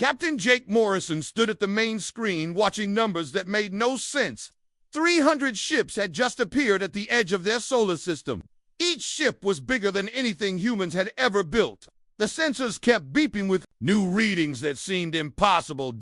Captain Jake Morrison stood at the main screen watching numbers that made no sense. 300 ships had just appeared at the edge of their solar system. Each ship was bigger than anything humans had ever built. The sensors kept beeping with new readings that seemed impossible.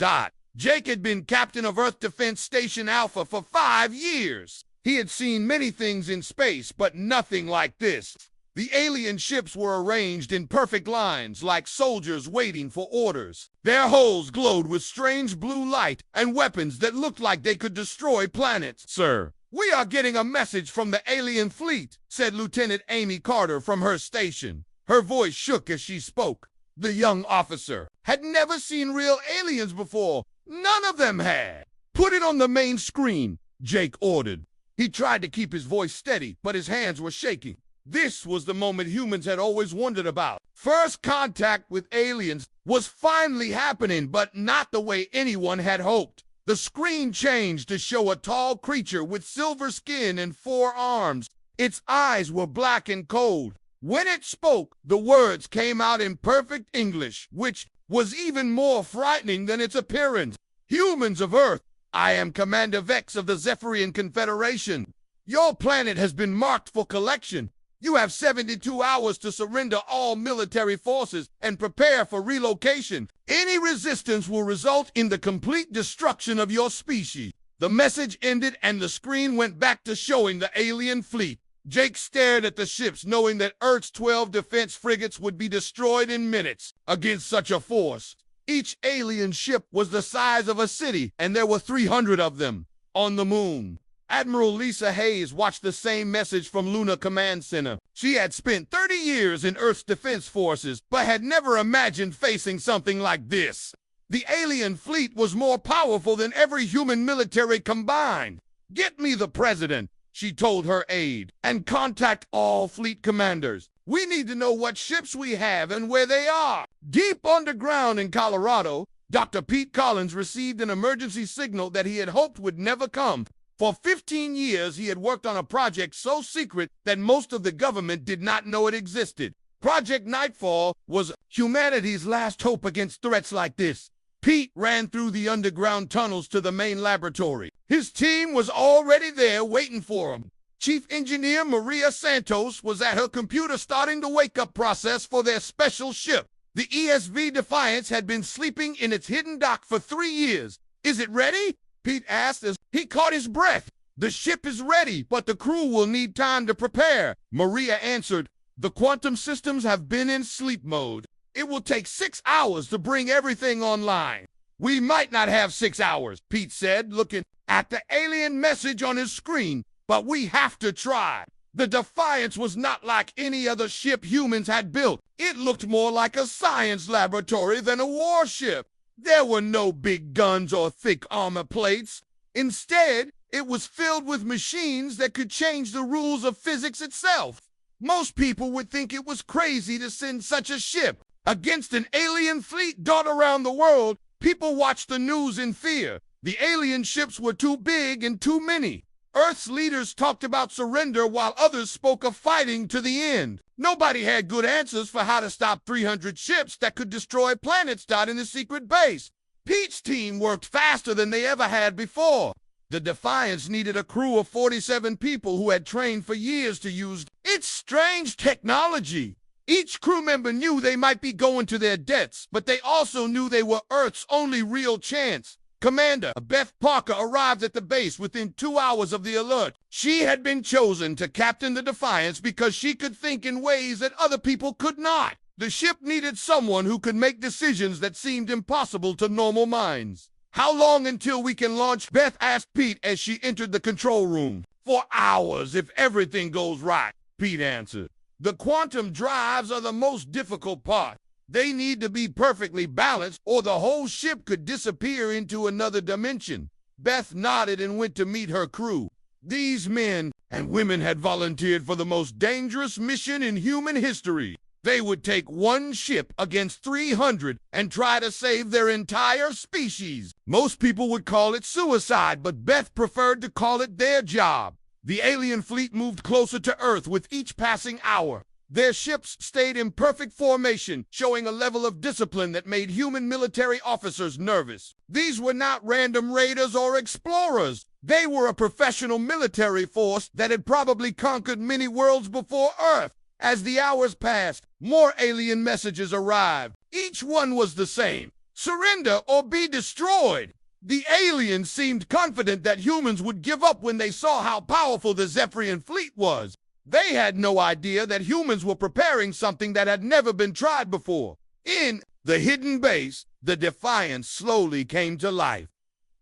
Jake had been captain of Earth Defense Station Alpha for 5 years. He had seen many things in space, but nothing like this. The alien ships were arranged in perfect lines, like soldiers waiting for orders. Their hulls glowed with strange blue light and weapons that looked like they could destroy planets. "Sir, we are getting a message from the alien fleet," said Lieutenant Amy Carter from her station. Her voice shook as she spoke. The young officer had never seen real aliens before. None of them had. "Put it on the main screen," Jake ordered. He tried to keep his voice steady, but his hands were shaking. This was the moment humans had always wondered about. First contact with aliens was finally happening, but not the way anyone had hoped. The screen changed to show a tall creature with silver skin and 4 arms. Its eyes were black and cold. When it spoke, the words came out in perfect English, which was even more frightening than its appearance. "Humans of Earth, I am Commander Vex of the Zephyrian Confederation. Your planet has been marked for collection. You have 72 hours to surrender all military forces and prepare for relocation. Any resistance will result in the complete destruction of your species." The message ended and the screen went back to showing the alien fleet. Jake stared at the ships, knowing that Earth's 12 defense frigates would be destroyed in minutes against such a force. Each alien ship was the size of a city, and there were 300 of them. On the moon, Admiral Lisa Hayes watched the same message from Luna Command Center. She had spent 30 years in Earth's defense forces, but had never imagined facing something like this. The alien fleet was more powerful than every human military combined. "Get me the president," she told her aide, "and contact all fleet commanders. We need to know what ships we have and where they are." Deep underground in Colorado, Dr. Pete Collins received an emergency signal that he had hoped would never come. For 15 years, he had worked on a project so secret that most of the government did not know it existed. Project Nightfall was humanity's last hope against threats like this. Pete ran through the underground tunnels to the main laboratory. His team was already there waiting for him. Chief Engineer Maria Santos was at her computer starting the wake-up process for their special ship. The ESV Defiance had been sleeping in its hidden dock for 3 years. "Is it ready?" Pete asked as he caught his breath. "The ship is ready, but the crew will need time to prepare," Maria answered. "The quantum systems have been in sleep mode. It will take 6 hours to bring everything online." "We might not have 6 hours," Pete said, looking at the alien message on his screen, "but we have to try." The Defiance was not like any other ship humans had built. It looked more like a science laboratory than a warship. There were no big guns or thick armor plates. Instead, it was filled with machines that could change the rules of physics itself. Most people would think it was crazy to send such a ship against an alien fleet dot around the world. People watched the news in fear. The alien ships were too big and too many. Earth's leaders talked about surrender while others spoke of fighting to the end. Nobody had good answers for how to stop 300 ships that could destroy planets in the secret base. Pete's team worked faster than they ever had before. The Defiance needed a crew of 47 people who had trained for years to use its strange technology. Each crew member knew they might be going to their deaths, but they also knew they were Earth's only real chance. Commander Beth Parker arrived at the base within 2 hours of the alert. She had been chosen to captain the Defiance because she could think in ways that other people could not. The ship needed someone who could make decisions that seemed impossible to normal minds. "How long until we can launch?" Beth asked Pete as she entered the control room. "For hours, if everything goes right," Pete answered. "The quantum drives are the most difficult part. They need to be perfectly balanced, or the whole ship could disappear into another dimension." Beth nodded and went to meet her crew. These men and women had volunteered for the most dangerous mission in human history. They would take one ship against 300 and try to save their entire species. Most people would call it suicide, but Beth preferred to call it their job. The alien fleet moved closer to Earth with each passing hour. Their ships stayed in perfect formation, showing a level of discipline that made human military officers nervous. These were not random raiders or explorers. They were a professional military force that had probably conquered many worlds before Earth. As the hours passed, more alien messages arrived. Each one was the same: surrender or be destroyed. The aliens seemed confident that humans would give up when they saw how powerful the Zephyrian fleet was. They had no idea that humans were preparing something that had never been tried before. In the hidden base, the Defiance slowly came to life.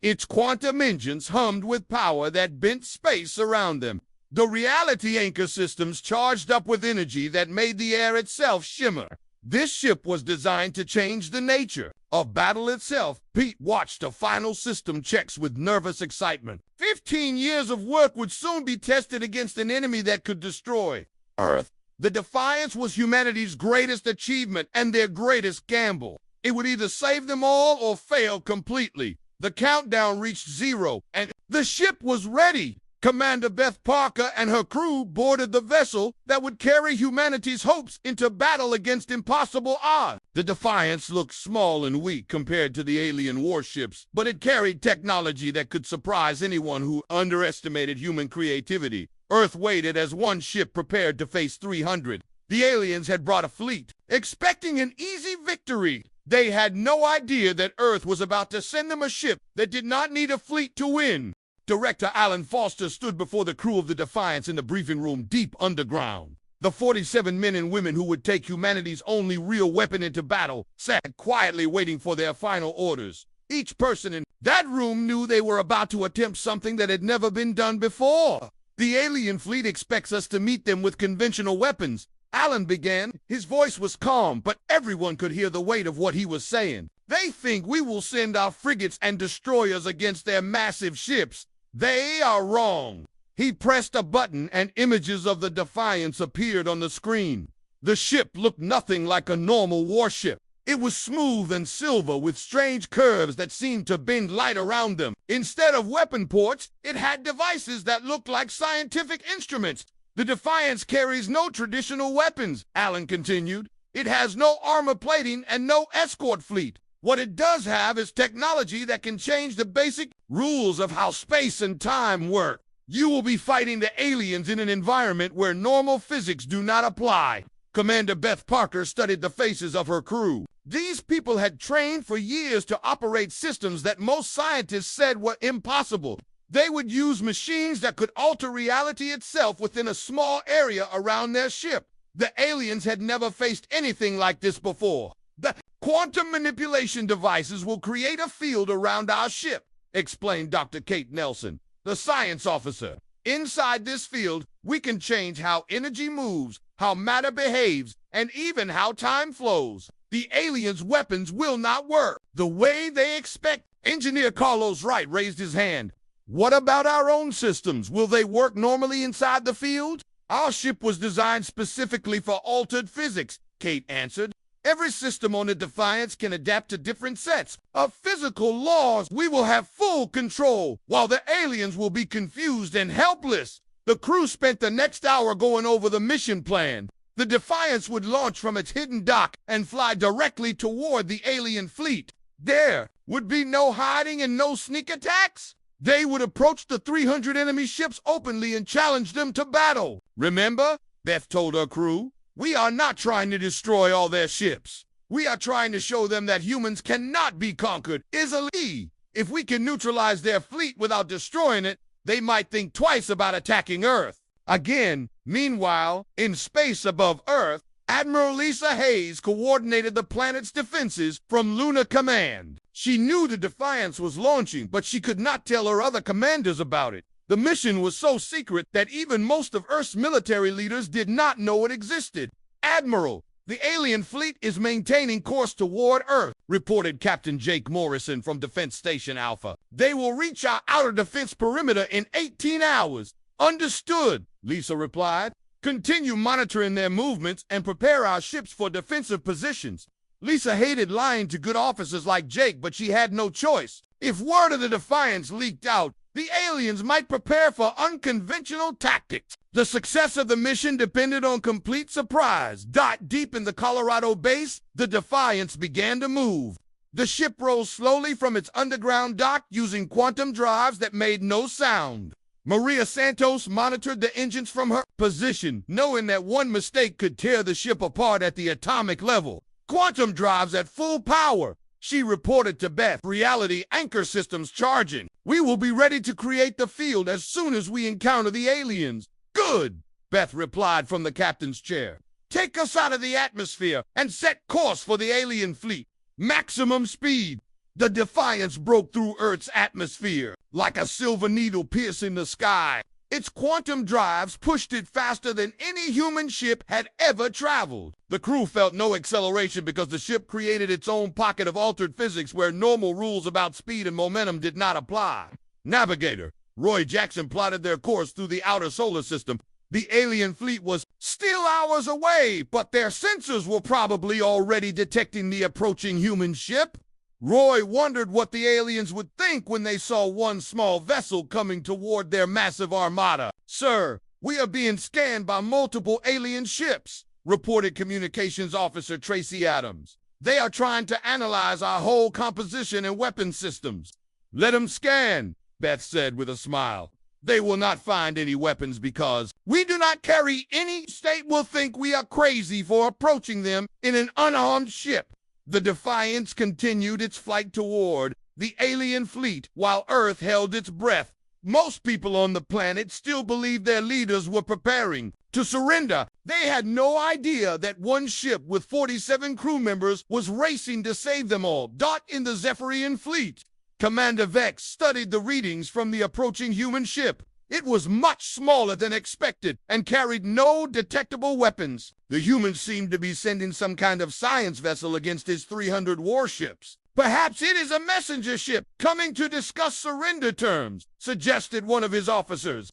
Its quantum engines hummed with power that bent space around them. The reality anchor systems charged up with energy that made the air itself shimmer. This ship was designed to change the nature of battle itself. Pete watched the final system checks with nervous excitement. 15 years of work would soon be tested against an enemy that could destroy Earth. The Defiance was humanity's greatest achievement and their greatest gamble. It would either save them all or fail completely. The countdown reached 0, and the ship was ready. Commander Beth Parker and her crew boarded the vessel that would carry humanity's hopes into battle against impossible odds. The Defiance looked small and weak compared to the alien warships, but it carried technology that could surprise anyone who underestimated human creativity. Earth waited as one ship prepared to face 300. The aliens had brought a fleet, expecting an easy victory. They had no idea that Earth was about to send them a ship that did not need a fleet to win. Director Alan Foster stood before the crew of the Defiance in the briefing room deep underground. The 47 men and women who would take humanity's only real weapon into battle sat quietly waiting for their final orders. Each person in that room knew they were about to attempt something that had never been done before. The alien fleet expects us to meet them with conventional weapons. Alan began. His voice was calm, but everyone could hear the weight of what he was saying. They think we will send our frigates and destroyers against their massive ships. They are wrong. He pressed a button and images of the Defiance appeared on the screen. The ship looked nothing like a normal warship. It was smooth and silver with strange curves that seemed to bend light around them. Instead of weapon ports, it had devices that looked like scientific instruments. The Defiance carries no traditional weapons, Alan continued. It has no armor plating and no escort fleet. What it does have is technology that can change the basic rules of how space and time work. You will be fighting the aliens in an environment where normal physics do not apply. Commander Beth Parker studied the faces of her crew. These people had trained for years to operate systems that most scientists said were impossible. They would use machines that could alter reality itself within a small area around their ship. The aliens had never faced anything like this before. The quantum manipulation devices will create a field around our ship, explained Dr. Kate Nelson, the science officer. Inside this field, we can change how energy moves, how matter behaves, and even how time flows. The aliens' weapons will not work the way they expect. Engineer Carlos Wright raised his hand. What about our own systems? Will they work normally inside the field? Our ship was designed specifically for altered physics, Kate answered. Every system on the Defiance can adapt to different sets of physical laws. We will have full control, while the aliens will be confused and helpless. The crew spent the next hour going over the mission plan. The Defiance would launch from its hidden dock and fly directly toward the alien fleet. There would be no hiding and no sneak attacks. They would approach the 300 enemy ships openly and challenge them to battle. Remember, Beth told her crew, we are not trying to destroy all their ships. We are trying to show them that humans cannot be conquered easily. If we can neutralize their fleet without destroying it, they might think twice about attacking Earth. Again, meanwhile, in space above Earth, Admiral Lisa Hayes coordinated the planet's defenses from Lunar Command. She knew the Defiance was launching, but she could not tell her other commanders about it. The mission was so secret that even most of Earth's military leaders did not know it existed. Admiral, the alien fleet is maintaining course toward Earth, reported Captain Jake Morrison from Defense Station Alpha. They will reach our outer defense perimeter in 18 hours. Understood, Lisa replied. Continue monitoring their movements and prepare our ships for defensive positions. Lisa hated lying to good officers like Jake, but she had no choice. If word of the Defiance leaked out, the aliens might prepare for unconventional tactics. The success of the mission depended on complete surprise. Deep in the Colorado base, the Defiance began to move. The ship rose slowly from its underground dock using quantum drives that made no sound. Maria Santos monitored the engines from her position, knowing that one mistake could tear the ship apart at the atomic level. Quantum drives at full power, she reported to Beth. Reality anchor systems charging. We will be ready to create the field as soon as we encounter the aliens. Good, Beth replied from the captain's chair. Take us out of the atmosphere and set course for the alien fleet. Maximum speed. The Defiance broke through Earth's atmosphere like a silver needle piercing the sky. Its quantum drives pushed it faster than any human ship had ever traveled. The crew felt no acceleration because the ship created its own pocket of altered physics where normal rules about speed and momentum did not apply. Navigator Roy Jackson plotted their course through the outer solar system. The alien fleet was still hours away, but their sensors were probably already detecting the approaching human ship. Roy wondered what the aliens would think when they saw one small vessel coming toward their massive armada. Sir, we are being scanned by multiple alien ships, reported Communications Officer Tracy Adams. They are trying to analyze our whole composition and weapon systems. Let them scan, Beth said with a smile. They will not find any weapons because we do not carry any. State will think we are crazy for approaching them in an unarmed ship. The Defiance continued its flight toward the alien fleet while Earth held its breath. Most people on the planet still believed their leaders were preparing to surrender. They had no idea that one ship with 47 crew members was racing to save them all. In the Zephyrian fleet, Commander Vex studied the readings from the approaching human ship. It was much smaller than expected and carried no detectable weapons. The humans seemed to be sending some kind of science vessel against his 300 warships. Perhaps it is a messenger ship coming to discuss surrender terms, suggested one of his officers.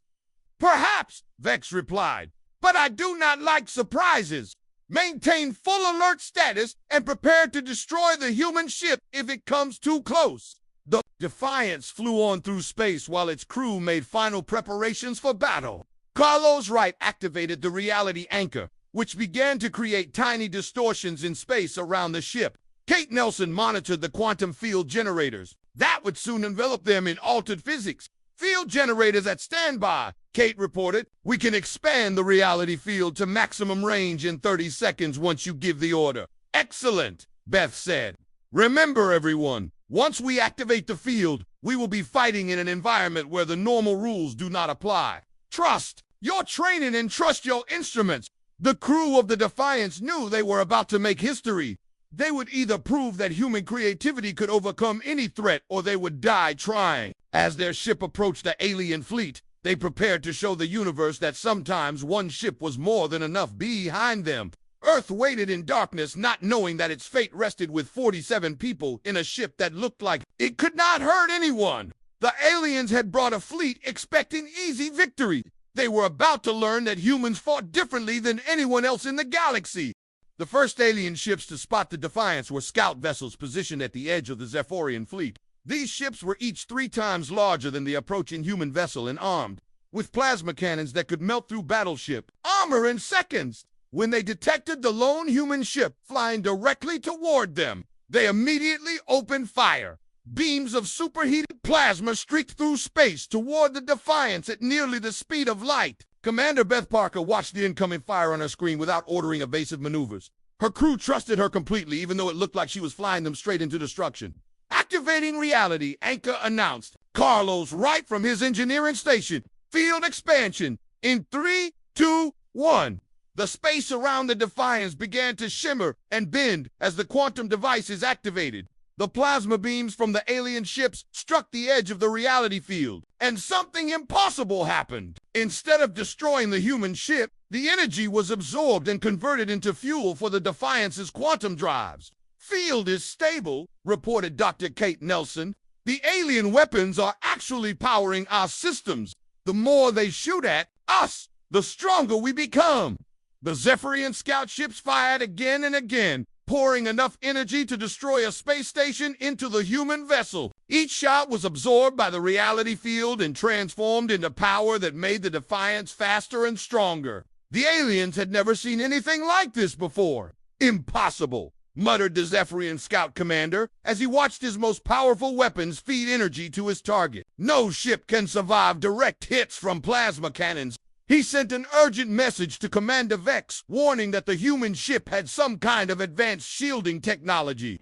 Perhaps, Vex replied, but I do not like surprises. Maintain full alert status and prepare to destroy the human ship if it comes too close. The Defiance flew on through space while its crew made final preparations for battle. Carlos Wright activated the reality anchor, which began to create tiny distortions in space around the ship. Kate Nelson monitored the quantum field generators. That would soon envelop them in altered physics. Field generators at standby, Kate reported. We can expand the reality field to maximum range in 30 seconds once you give the order. Excellent, Beth said. Remember, everyone, once we activate the field, we will be fighting in an environment where the normal rules do not apply. Trust your training and trust your instruments. The crew of the Defiance knew they were about to make history. They would either prove that human creativity could overcome any threat or they would die trying. As their ship approached the alien fleet, they prepared to show the universe that sometimes one ship was more than enough behind them. Earth waited in darkness, not knowing that its fate rested with 47 people in a ship that looked like it could not hurt anyone. The aliens had brought a fleet expecting easy victory. They were about to learn that humans fought differently than anyone else in the galaxy. The first alien ships to spot the Defiance were scout vessels positioned at the edge of the Zephyrian fleet. These ships were each 3 times larger than the approaching human vessel and armed with plasma cannons that could melt through battleship armor in seconds. When they detected the lone human ship flying directly toward them, they immediately opened fire. Beams of superheated plasma streaked through space toward the Defiance at nearly the speed of light. Commander Beth Parker watched the incoming fire on her screen without ordering evasive maneuvers. Her crew trusted her completely, even though it looked like she was flying them straight into destruction. Activating reality, Anchor announced. Carlos Wright from his engineering station. Field expansion in 3, 2, 1. The space around the Defiance began to shimmer and bend as the quantum devices activated. The plasma beams from the alien ships struck the edge of the reality field, and something impossible happened. Instead of destroying the human ship, the energy was absorbed and converted into fuel for the Defiance's quantum drives. Field is stable, reported Dr. Kate Nelson. The alien weapons are actually powering our systems. The more they shoot at us, the stronger we become. The Zephyrian scout ships fired again and again, pouring enough energy to destroy a space station into the human vessel. Each shot was absorbed by the reality field and transformed into power that made the Defiance faster and stronger. The aliens had never seen anything like this before. Impossible, muttered the Zephyrian scout commander as he watched his most powerful weapons feed energy to his target. No ship can survive direct hits from plasma cannons. He sent an urgent message to Commander Vex, warning that the human ship had some kind of advanced shielding technology.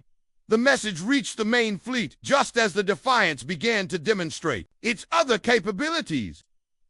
The message reached the main fleet just as the Defiance began to demonstrate its other capabilities.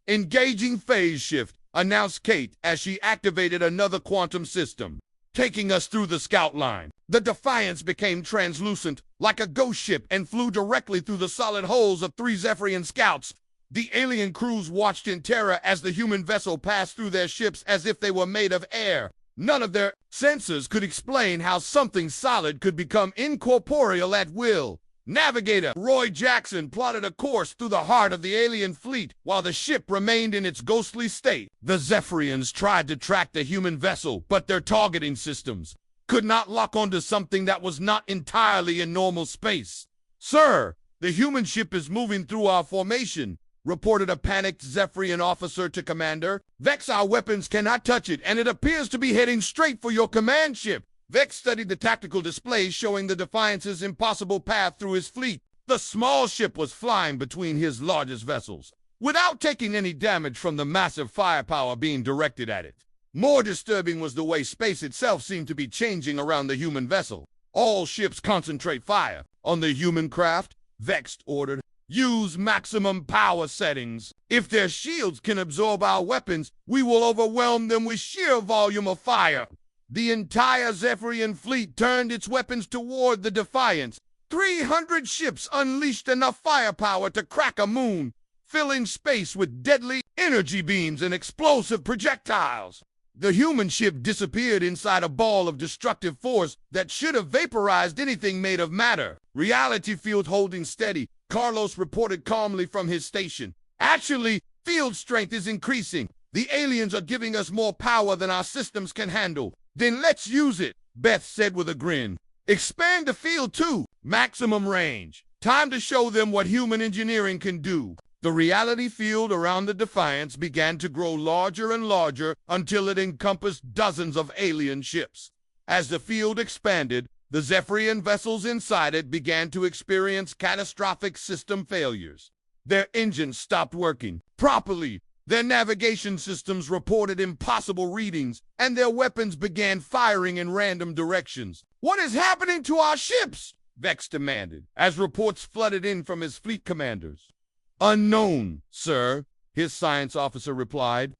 Engaging phase shift, announced Kate as she activated another quantum system. Taking us through the scout line, the Defiance became translucent like a ghost ship and flew directly through the solid hulls of 3 Zephyrian scouts. The alien crews watched in terror as the human vessel passed through their ships as if they were made of air. None of their sensors could explain how something solid could become incorporeal at will. Navigator Roy Jackson plotted a course through the heart of the alien fleet while the ship remained in its ghostly state. The Zephyrians tried to track the human vessel, but their targeting systems could not lock onto something that was not entirely in normal space. "Sir, the human ship is moving through our formation," reported a panicked Zephyrian officer to Commander. "Vex, our weapons cannot touch it, and it appears to be heading straight for your command ship." Vex studied the tactical displays showing the Defiance's impossible path through his fleet. The small ship was flying between his largest vessels, without taking any damage from the massive firepower being directed at it. More disturbing was the way space itself seemed to be changing around the human vessel. "All ships concentrate fire on the human craft," Vex ordered. "Use maximum power settings. If their shields can absorb our weapons, we will overwhelm them with sheer volume of fire." The entire Zephyrian fleet turned its weapons toward the Defiance. 300 ships unleashed enough firepower to crack a moon, filling space with deadly energy beams and explosive projectiles. The human ship disappeared inside a ball of destructive force that should have vaporized anything made of matter. Reality field holding steady, Carlos reported calmly from his station. "Actually, field strength is increasing. The aliens are giving us more power than our systems can handle." "Then let's use it," Beth said with a grin. "Expand the field too. Maximum range. Time to show them what human engineering can do." The reality field around the Defiance began to grow larger and larger until it encompassed dozens of alien ships. As the field expanded, the Zephyrian vessels inside it began to experience catastrophic system failures. Their engines stopped working properly. Their navigation systems reported impossible readings, and their weapons began firing in random directions. "What is happening to our ships?" Vex demanded, as reports flooded in from his fleet commanders. "Unknown, sir," his science officer replied.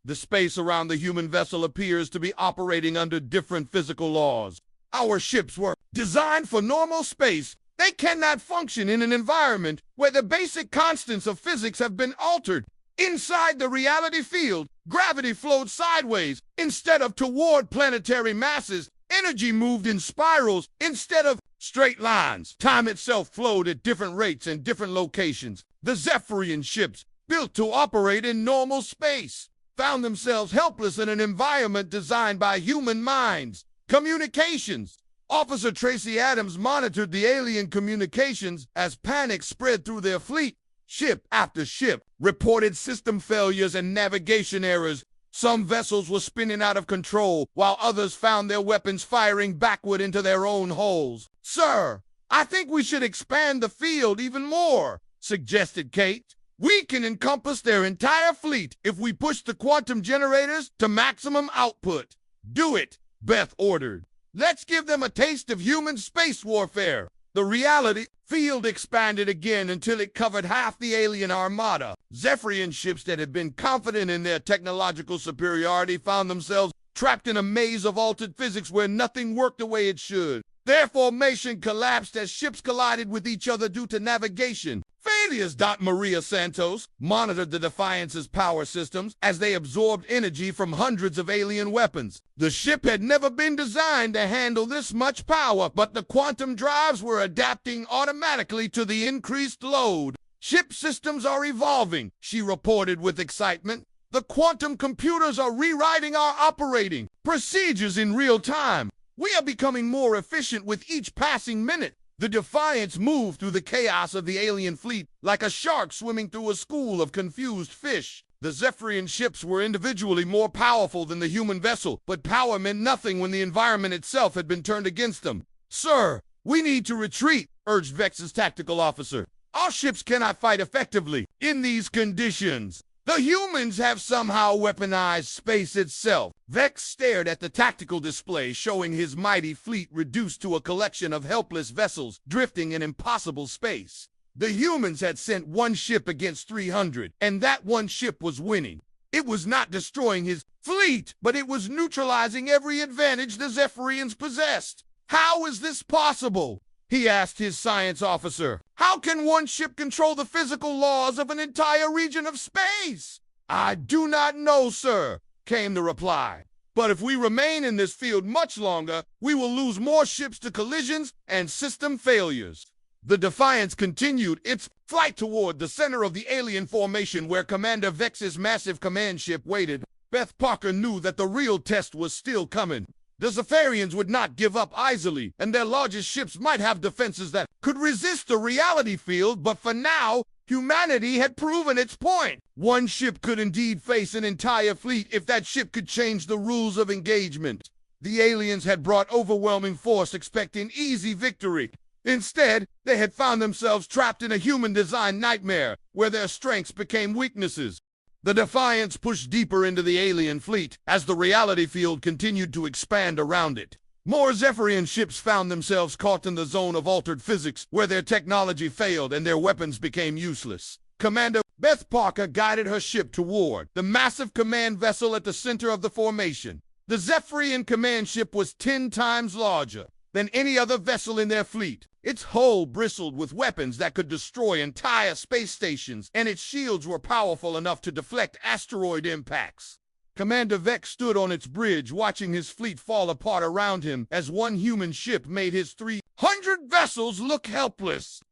"The space around the human vessel appears to be operating under different physical laws. Our ships were designed for normal space. They cannot function in an environment where the basic constants of physics have been altered. Inside the reality field, gravity flowed sideways instead of toward planetary masses. Energy moved in spirals instead of straight lines. Time itself flowed at different rates in different locations. The Zephyrian ships, built to operate in normal space, found themselves helpless in an environment designed by human minds. Communications. Officer Tracy Adams monitored the alien communications as panic spread through their fleet. Ship after ship reported system failures and navigation errors. Some vessels were spinning out of control, while others found their weapons firing backward into their own hulls. "Sir, I think we should expand the field even more," suggested Kate. "We can encompass their entire fleet if we push the quantum generators to maximum output." "Do it," Beth ordered. "Let's give them a taste of human space warfare." The reality field expanded again until it covered half the alien armada. Zephyrian ships that had been confident in their technological superiority found themselves trapped in a maze of altered physics where nothing worked the way it should. Their formation collapsed as ships collided with each other due to navigation failures. Maria Santos monitored the Defiance's power systems as they absorbed energy from hundreds of alien weapons. The ship had never been designed to handle this much power, but the quantum drives were adapting automatically to the increased load. "Ship systems are evolving," she reported with excitement. "The quantum computers are rewriting our operating procedures in real time. We are becoming more efficient with each passing minute. The Defiance moved through the chaos of the alien fleet like a shark swimming through a school of confused fish. The Zephyrian ships were individually more powerful than the human vessel, but power meant nothing when the environment itself had been turned against them. "Sir, we need to retreat," urged Vex's tactical officer. "Our ships cannot fight effectively in these conditions. The humans have somehow weaponized space itself." Vex stared at the tactical display showing his mighty fleet reduced to a collection of helpless vessels drifting in impossible space. The humans had sent one ship against 300, and that one ship was winning. It was not destroying his fleet, but it was neutralizing every advantage the Zephyrians possessed. "How is this possible?" he asked his science officer. "How can one ship control the physical laws of an entire region of space?" "I do not know, sir," came the reply. "But if we remain in this field much longer, we will lose more ships to collisions and system failures." The Defiance continued its flight toward the center of the alien formation where Commander Vex's massive command ship waited. Beth Parker knew that the real test was still coming. The Zephyrians would not give up easily, and their largest ships might have defenses that could resist the reality field, but for now, humanity had proven its point. One ship could indeed face an entire fleet if that ship could change the rules of engagement. The aliens had brought overwhelming force expecting easy victory. Instead, they had found themselves trapped in a human-designed nightmare where their strengths became weaknesses. The Defiance pushed deeper into the alien fleet as the reality field continued to expand around it. More Zephyrian ships found themselves caught in the zone of altered physics where their technology failed and their weapons became useless. Commander Beth Parker guided her ship toward the massive command vessel at the center of the formation. The Zephyrian command ship was 10 times larger than any other vessel in their fleet. Its hull bristled with weapons that could destroy entire space stations, and its shields were powerful enough to deflect asteroid impacts. Commander Vex stood on its bridge watching his fleet fall apart around him as one human ship made his 300 vessels look helpless.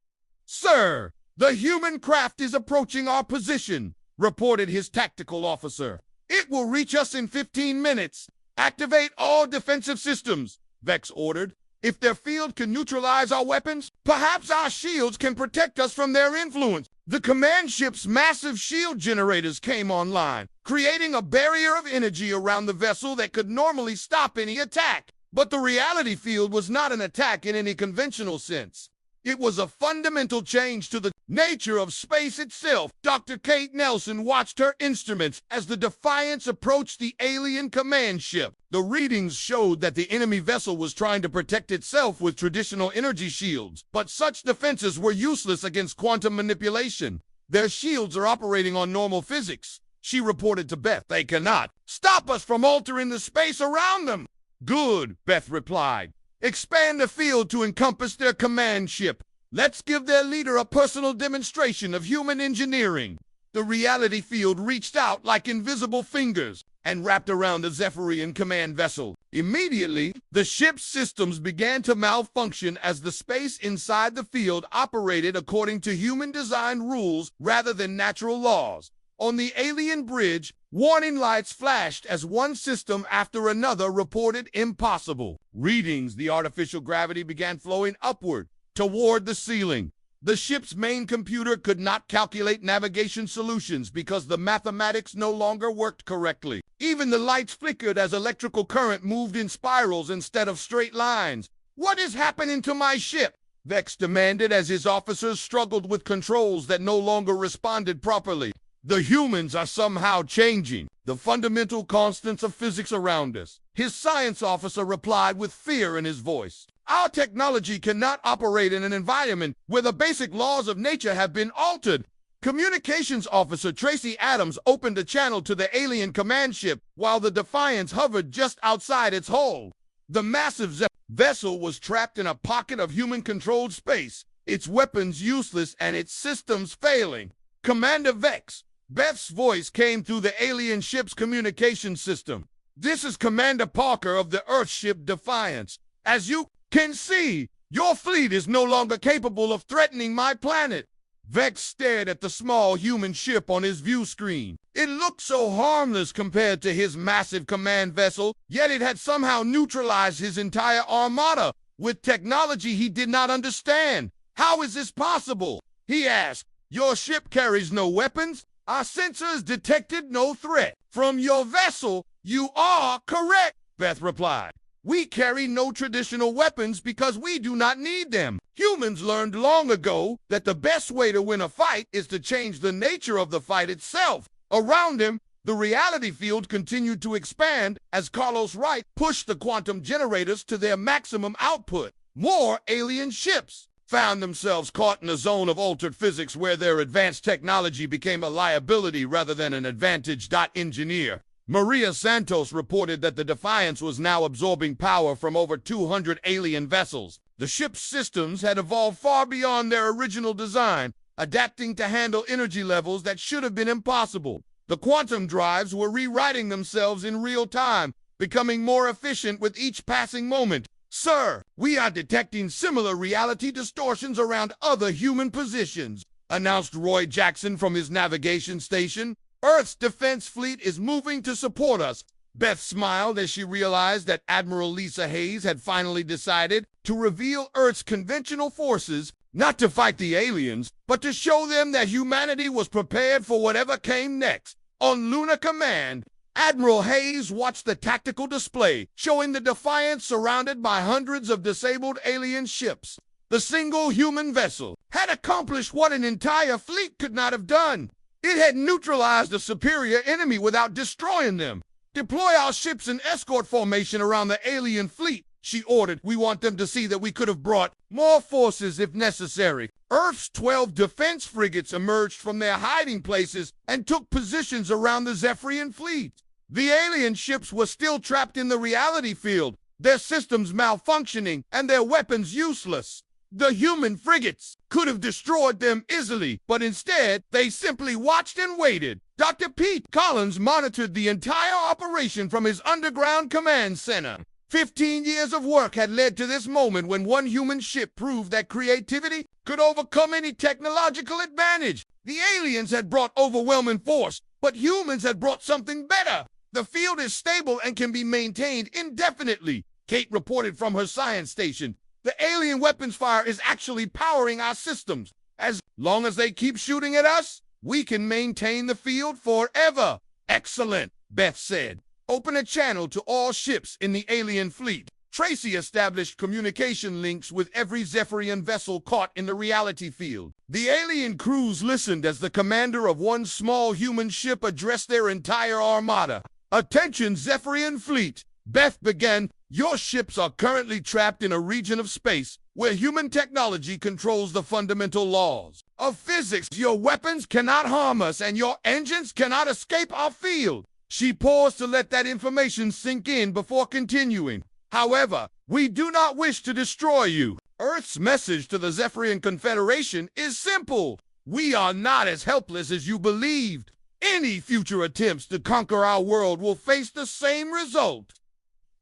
"Sir, the human craft is approaching our position," reported his tactical officer. "It will reach us in 15 minutes. Activate all defensive systems," Vex ordered. "If their field can neutralize our weapons, perhaps our shields can protect us from their influence." The command ship's massive shield generators came online, creating a barrier of energy around the vessel that could normally stop any attack. But the reality field was not an attack in any conventional sense. It was a fundamental change to the nature of space itself. Dr. Kate Nelson watched her instruments as the Defiance approached the alien command ship. The readings showed that the enemy vessel was trying to protect itself with traditional energy shields, but such defenses were useless against quantum manipulation. "Their shields are operating on normal physics," she reported to Beth. "They cannot stop us from altering the space around them." "Good," Beth replied. "Expand the field to encompass their command ship. Let's give their leader a personal demonstration of human engineering." The reality field reached out like invisible fingers and wrapped around the Zephyrian command vessel. Immediately, the ship's systems began to malfunction as the space inside the field operated according to human-designed rules rather than natural laws. On the alien bridge, warning lights flashed as one system after another reported impossible readings. The artificial gravity began flowing upward toward the ceiling. The ship's main computer could not calculate navigation solutions because the mathematics no longer worked correctly. Even the lights flickered as electrical current moved in spirals instead of straight lines. "What is happening to my ship?" Vex demanded as his officers struggled with controls that no longer responded properly. "The humans are somehow changing the fundamental constants of physics around us," his science officer replied with fear in his voice. "Our technology cannot operate in an environment where the basic laws of nature have been altered." Communications officer Tracy Adams opened a channel to the alien command ship while the Defiance hovered just outside its hull. The massive vessel was trapped in a pocket of human-controlled space, its weapons useless and its systems failing. "Commander Vex," Beth's voice came through the alien ship's communication system. "This is Commander Parker of the Earthship Defiance. As you can see, your fleet is no longer capable of threatening my planet." Vex stared at the small human ship on his view screen. It looked so harmless compared to his massive command vessel, yet it had somehow neutralized his entire armada with technology he did not understand. How is this possible? He asked. Your ship carries no weapons? Our sensors detected no threat. From your vessel, you are correct, Beth replied. We carry no traditional weapons because we do not need them. Humans learned long ago that the best way to win a fight is to change the nature of the fight itself. Around him, the reality field continued to expand as Carlos Wright pushed the quantum generators to their maximum output. More alien ships found themselves caught in a zone of altered physics where their advanced technology became a liability rather than an advantage. Engineer Maria Santos reported that the Defiance was now absorbing power from over 200 alien vessels. The ship's systems had evolved far beyond their original design, adapting to handle energy levels that should have been impossible. The quantum drives were rewriting themselves in real time, becoming more efficient with each passing moment. Sir, we are detecting similar reality distortions around other human positions, announced Roy Jackson from his navigation station. Earth's defense fleet is moving to support us. Beth smiled as she realized that Admiral Lisa Hayes had finally decided to reveal Earth's conventional forces, not to fight the aliens, but to show them that humanity was prepared for whatever came next. On Lunar Command, Admiral Hayes watched the tactical display, showing the Defiance surrounded by hundreds of disabled alien ships. The single human vessel had accomplished what an entire fleet could not have done. It had neutralized a superior enemy without destroying them. Deploy our ships in escort formation around the alien fleet, she ordered. We want them to see that we could have brought more forces if necessary. Earth's 12 defense frigates emerged from their hiding places and took positions around the Zephyrian fleet. The alien ships were still trapped in the reality field, their systems malfunctioning and their weapons useless. The human frigates could have destroyed them easily, but instead, they simply watched and waited. Dr. Pete Collins monitored the entire operation from his underground command center. 15 years of work had led to this moment when one human ship proved that creativity could overcome any technological advantage. The aliens had brought overwhelming force, but humans had brought something better. The field is stable and can be maintained indefinitely, Kate reported from her science station. The alien weapons fire is actually powering our systems. As long as they keep shooting at us, we can maintain the field forever. Excellent, Beth said. Open a channel to all ships in the alien fleet. Tracy established communication links with every Zephyrian vessel caught in the reality field. The alien crews listened as the commander of one small human ship addressed their entire armada. Attention, Zephyrian fleet, Beth began. Your ships are currently trapped in a region of space where human technology controls the fundamental laws of physics. Your weapons cannot harm us and your engines cannot escape our field. She paused to let that information sink in before continuing. However, we do not wish to destroy you. Earth's message to the Zephyrian Confederation is simple. We are not as helpless as you believed. Any future attempts to conquer our world will face the same result.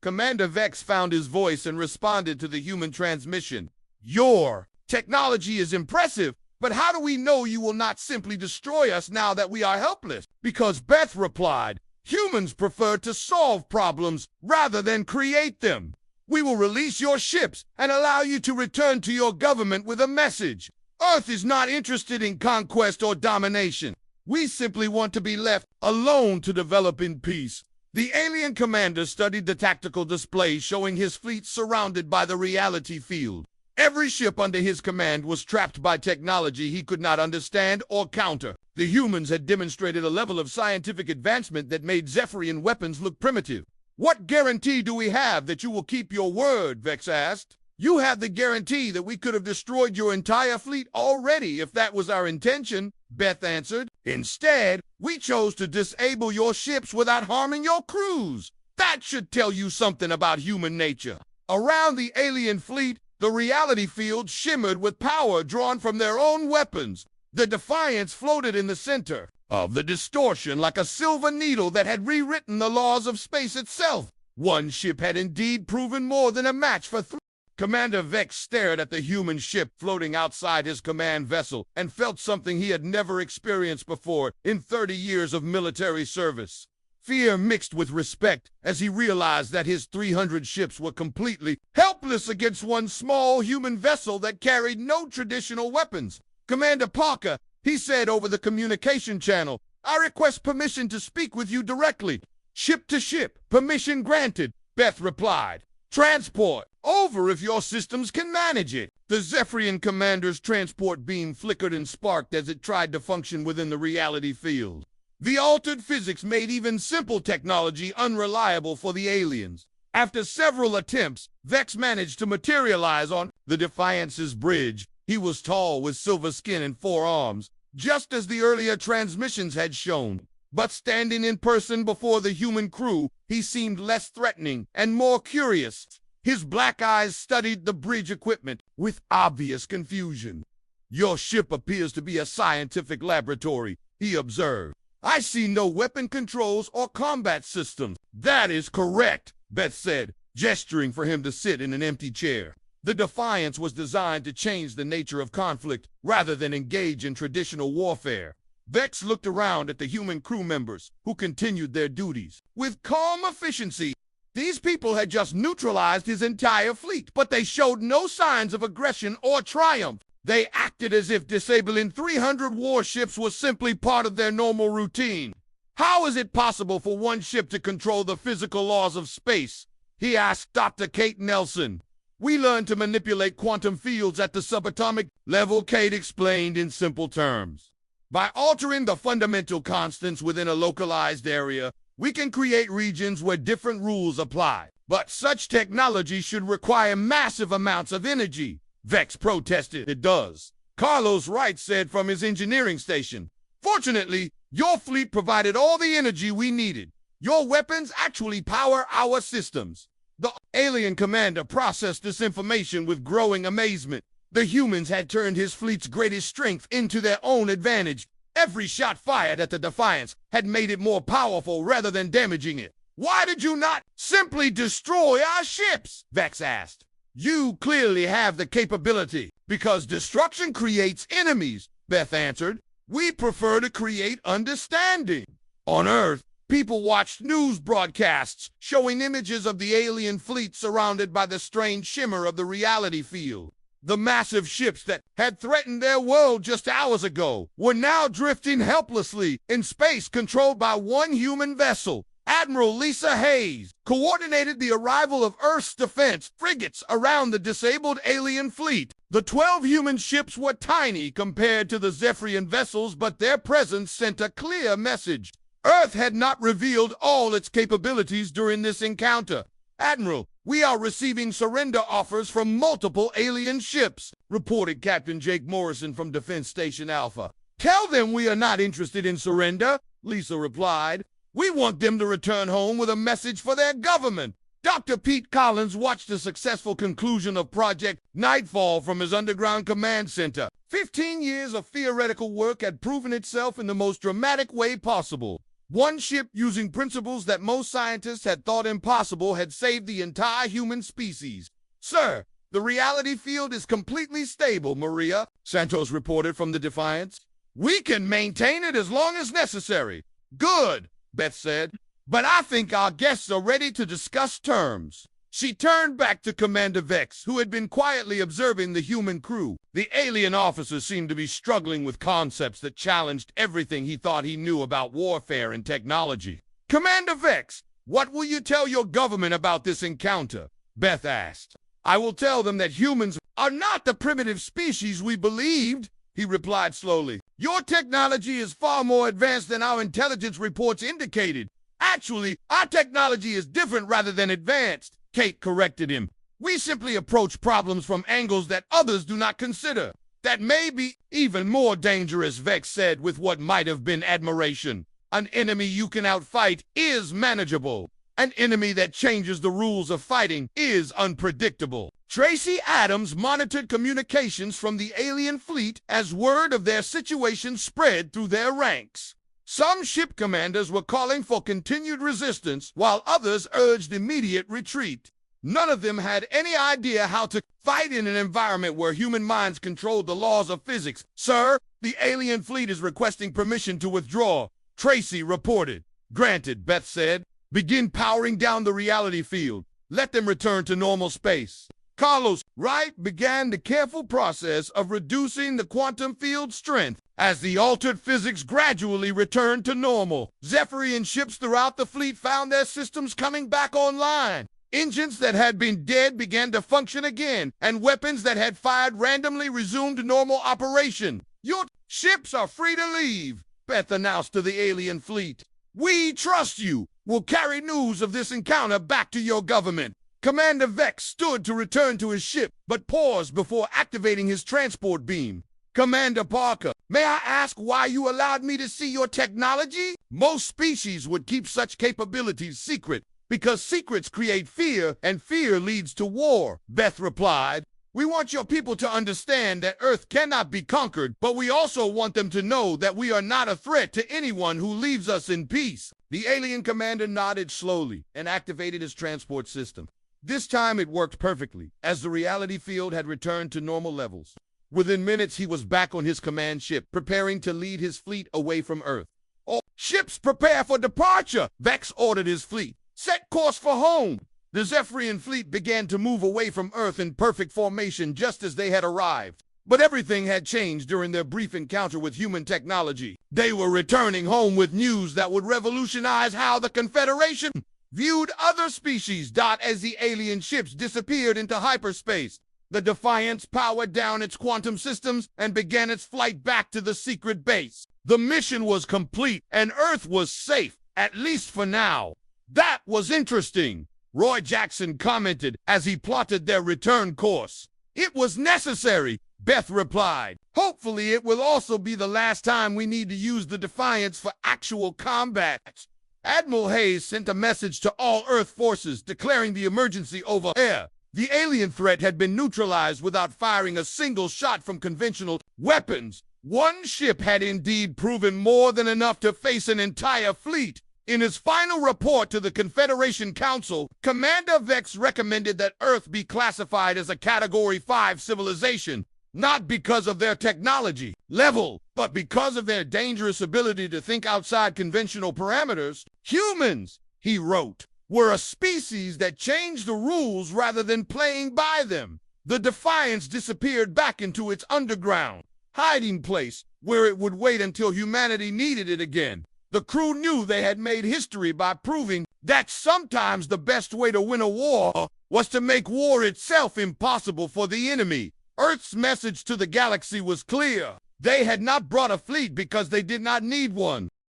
Commander Vex found his voice and responded to the human transmission. Your technology is impressive, but how do we know you will not simply destroy us now that we are helpless? Because Beth replied, humans prefer to solve problems rather than create them. We will release your ships and allow you to return to your government with a message. Earth is not interested in conquest or domination. We simply want to be left alone to develop in peace. The alien commander studied the tactical display showing his fleet surrounded by the reality field. Every ship under his command was trapped by technology he could not understand or counter. The humans had demonstrated a level of scientific advancement that made Zephyrian weapons look primitive. What guarantee do we have that you will keep your word? Vex asked. You have the guarantee that we could have destroyed your entire fleet already if that was our intention, Beth answered. Instead, we chose to disable your ships without harming your crews. That should tell you something about human nature. Around the alien fleet, the reality field shimmered with power drawn from their own weapons. The Defiance floated in the center of the distortion like a silver needle that had rewritten the laws of space itself. One ship had indeed proven more than a match for three. Commander Vex stared at the human ship floating outside his command vessel and felt something he had never experienced before in 30 years of military service. Fear mixed with respect as he realized that his 300 ships were completely helpless against one small human vessel that carried no traditional weapons. "Commander Parker," he said over the communication channel, "I request permission to speak with you directly." "Ship to ship, permission granted," Beth replied. "Transport over if your systems can manage it." The Zephyrian commander's transport beam flickered and sparked as it tried to function within the reality field. The altered physics made even simple technology unreliable for the aliens. After several attempts, Vex managed to materialize on the Defiance's bridge. He was tall with silver skin and 4 arms, just as the earlier transmissions had shown. But standing in person before the human crew, he seemed less threatening and more curious. His black eyes studied the bridge equipment with obvious confusion. "Your ship appears to be a scientific laboratory," he observed. "I see no weapon controls or combat systems." "That is correct," Beth said, gesturing for him to sit in an empty chair. The Defiance was designed to change the nature of conflict rather than engage in traditional warfare. Vex looked around at the human crew members, who continued their duties with calm efficiency. These people had just neutralized his entire fleet, but they showed no signs of aggression or triumph. They acted as if disabling 300 warships was simply part of their normal routine. "How is it possible for one ship to control the physical laws of space?" he asked Dr. Kate Nelson. "We learned to manipulate quantum fields at the subatomic level," Kate explained in simple terms. "By altering the fundamental constants within a localized area, we can create regions where different rules apply. But such technology should require massive amounts of energy," Vex protested. "It does," Carlos Wright said from his engineering station. "Fortunately, your fleet provided all the energy we needed. Your weapons actually power our systems." The alien commander processed this information with growing amazement. The humans had turned his fleet's greatest strength into their own advantage. Every shot fired at the Defiance had made it more powerful rather than damaging it. "Why did you not simply destroy our ships?" Vex asked. "You clearly have the capability." "Because destruction creates enemies," Beth answered. "We prefer to create understanding." On Earth, people watched news broadcasts showing images of the alien fleet surrounded by the strange shimmer of the reality field. The massive ships that had threatened their world just hours ago were now drifting helplessly in space controlled by one human vessel. Admiral Lisa Hayes coordinated the arrival of Earth's defense frigates around the disabled alien fleet. The 12 human ships were tiny compared to the Zephyrian vessels, but their presence sent a clear message. Earth had not revealed all its capabilities during this encounter. "Admiral, we are receiving surrender offers from multiple alien ships," reported Captain Jake Morrison from Defense Station Alpha. "Tell them we are not interested in surrender," Lisa replied. "We want them to return home with a message for their government." Dr. Pete Collins watched the successful conclusion of Project Nightfall from his underground command center. 15 years of theoretical work had proven itself in the most dramatic way possible. One ship, using principles that most scientists had thought impossible, had saved the entire human species. "Sir, the reality field is completely stable, Maria," Santos reported from the Defiance. "We can maintain it as long as necessary." "Good," Beth said. "But I think our guests are ready to discuss terms." She turned back to Commander Vex, who had been quietly observing the human crew. The alien officer seemed to be struggling with concepts that challenged everything he thought he knew about warfare and technology. "Commander Vex, what will you tell your government about this encounter?" Beth asked. "I will tell them that humans are not the primitive species we believed," he replied slowly. "Your technology is far more advanced than our intelligence reports indicated. Actually, our technology is different rather than advanced," Kate corrected him. "We simply approach problems from angles that others do not consider." "That may be even more dangerous," Vex said with what might have been admiration. "An enemy you can outfight is manageable. An enemy that changes the rules of fighting is unpredictable." Tracy Adams monitored communications from the alien fleet as word of their situation spread through their ranks. Some ship commanders were calling for continued resistance, while others urged immediate retreat. None of them had any idea how to fight in an environment where human minds controlled the laws of physics. Sir, the alien fleet is requesting permission to withdraw, Tracy reported. Granted, Beth said. Begin powering down the reality field. Let them return to normal space. Carlos Wright began the careful process of reducing the quantum field strength as the altered physics gradually returned to normal. Zephyrian ships throughout the fleet found their systems coming back online. Engines that had been dead began to function again, and weapons that had fired randomly resumed normal operation. Your ships are free to leave, Beth announced to the alien fleet. We trust you. We'll carry news of this encounter back to your government. Commander Vex stood to return to his ship, but paused before activating his transport beam. Commander Parker, may I ask why you allowed me to see your technology? Most species would keep such capabilities secret, because secrets create fear, and fear leads to war, Beth replied. We want your people to understand that Earth cannot be conquered, but we also want them to know that we are not a threat to anyone who leaves us in peace. The alien commander nodded slowly and activated his transport system. This time it worked perfectly, as the reality field had returned to normal levels. Within minutes, he was back on his command ship, preparing to lead his fleet away from Earth. All ships prepare for departure, Vex ordered his fleet. Set course for home. The Zephyrian fleet began to move away from Earth in perfect formation just as they had arrived. But everything had changed during their brief encounter with human technology. They were returning home with news that would revolutionize how the Confederation viewed other species. As the alien ships disappeared into hyperspace, the Defiance powered down its quantum systems and began its flight back to the secret base. The mission was complete and Earth was safe, at least for now. That was interesting, Roy Jackson commented as he plotted their return course. It was necessary, Beth replied. Hopefully it will also be the last time we need to use the Defiance for actual combat. Admiral Hayes sent a message to all Earth forces declaring the emergency over air. The alien threat had been neutralized without firing a single shot from conventional weapons. One ship had indeed proven more than enough to face an entire fleet. In his final report to the Confederation Council, Commander Vex recommended that Earth be classified as a Category 5 civilization, not because of their technology level, but because of their dangerous ability to think outside conventional parameters. Humans, he wrote, were a species that changed the rules rather than playing by them. The Defiance disappeared back into its underground hiding place, where it would wait until humanity needed it again. The crew knew they had made history by proving that sometimes the best way to win a war was to make war itself impossible for the enemy. Earth's message to the galaxy was clear. They had not brought a fleet because they did not need one.